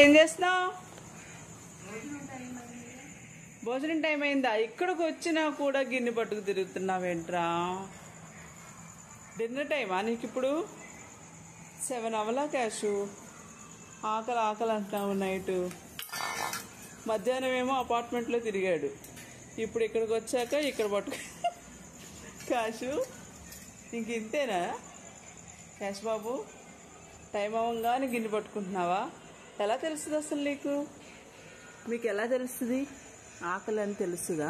ఏం చేస్తున్నావు? భోజనం టైం అయిందా? ఇక్కడికి వచ్చినా కూడా గిన్నె పట్టుకు తిరుగుతున్నావేంట్రా? డిన్నర్ టైమా నీకు ఇప్పుడు? 7 అవలా క్యాషు? ఆకలి ఆకలి అంటున్నావు నైటు. మధ్యాహ్నం ఏమో అపార్ట్మెంట్లో తిరిగాడు, ఇప్పుడు ఇక్కడికి వచ్చాక ఇక్కడ పట్టుకు క్యాషు ఇంక ఇంతేనా క్యాష్ బాబు? టైం అవ్వగానే గిన్నె పట్టుకుంటున్నావా? ఎలా తెలుస్తుంది అసలు నీకు? మీకు ఎలా తెలుస్తుంది? ఆకలి అని తెలుసుగా,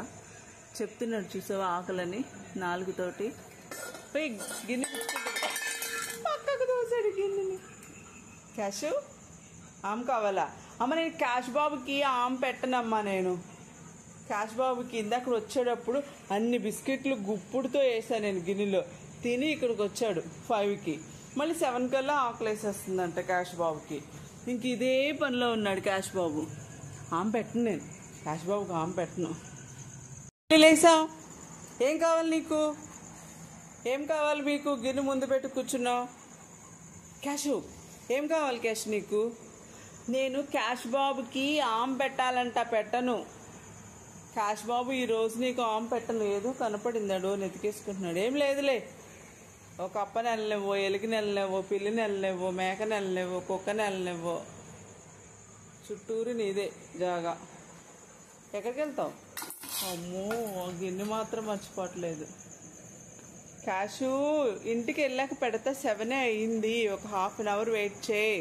చెప్తున్నాడు చూసావా ఆకలని నాలుగుతోటి. పోయి గిన్నె పక్కకు దోసాడు గిన్నెని. క్యాషు ఆమె కావాలా? అమ్మ నేను క్యాష్ బాబుకి ఆమె పెట్టనమ్మా. నేను క్యాష్ బాబుకి ఇందాక వచ్చేటప్పుడు అన్ని బిస్కెట్లు గుప్పుడుతో వేసాను నేను గిన్నెలో. తిని ఇక్కడికి వచ్చాడు 5కి, మళ్ళీ 7 కల్లా ఆకలి వేసేస్తుందంట క్యాష్ బాబుకి. ఇంక ఇదే పనిలో ఉన్నాడు క్యాష్ బాబు. ఆమె పెట్టను నేను క్యాష్ బాబుకి, ఆమె పెట్టను. లేసావు, ఏం కావాలి నీకు? ఏం కావాలి మీకు? గిన్నె ముందు పెట్టి కూర్చున్నావు. క్యాషు ఏం కావాలి క్యాష్ నీకు? నేను క్యాష్ బాబుకి ఆమె పెట్టాలంట, పెట్టను. క్యాష్ బాబు ఈరోజు నీకు ఆమె పెట్టను. ఏదో కనపడిందాడు నెతికేసుకుంటున్నాడు. ఏం లేదులే, ఒక అప్పని వెళ్ళలేవో, ఎలిగిని వెళ్ళలేవో, పిల్లిని వెళ్ళలేవో, మేకని వెళ్ళలేవో, కుక్కని వెళ్ళలేవో, చుట్టూరు నీదే జాగా. ఎక్కడికి వెళ్తావు? అమ్మో గిన్నె మాత్రం మర్చిపోవట్లేదు. క్యాషు ఇంటికి వెళ్ళాక పెడతా, 7 అయింది, ఒక ½ అన్ అవర్ వెయిట్ చేయి.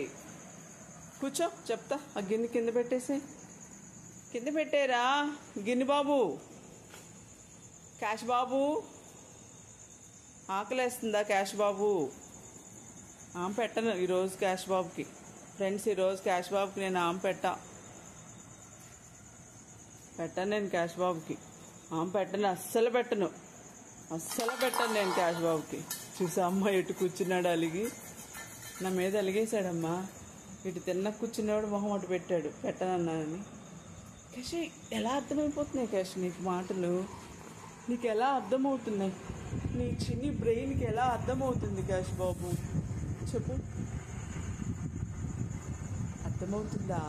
కూర్చో చెప్తా. ఆ గిన్నె కింద పెట్టేసి, కింద పెట్టేరా గిన్నె బాబు. క్యాష్ బాబు ఆకలేస్తుందా క్యాష్ బాబు? ఆమె పెట్టను ఈరోజు క్యాష్ బాబుకి. ఫ్రెండ్స్, ఈరోజు క్యాష్ బాబుకి నేను ఆమె పెట్టాను నేను క్యాష్ బాబుకి. ఆమె పెట్టను, అస్సలు పెట్టను నేను క్యాష్ బాబుకి. చూసా అమ్మ ఎటు కూర్చున్నాడు అలిగి, నా మీద అలిగేశాడమ్మా. ఇటు తిన్న కూర్చున్నాడు, మొహం అటు పెట్టాడు పెట్టనన్నానని. క్యాష్ ఎలా అర్థమైపోతున్నాయి క్యాష్ నీకు మాటలు? నీకు ఎలా అర్థమవుతున్నాయి? నీ చిన్ని బ్రెయిన్కి ఎలా అర్థమవుతుంది క్యాష్ బాబు? చెప్పు, అర్థమవుతుందా?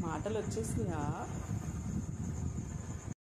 మాటలు వచ్చేసినాయా?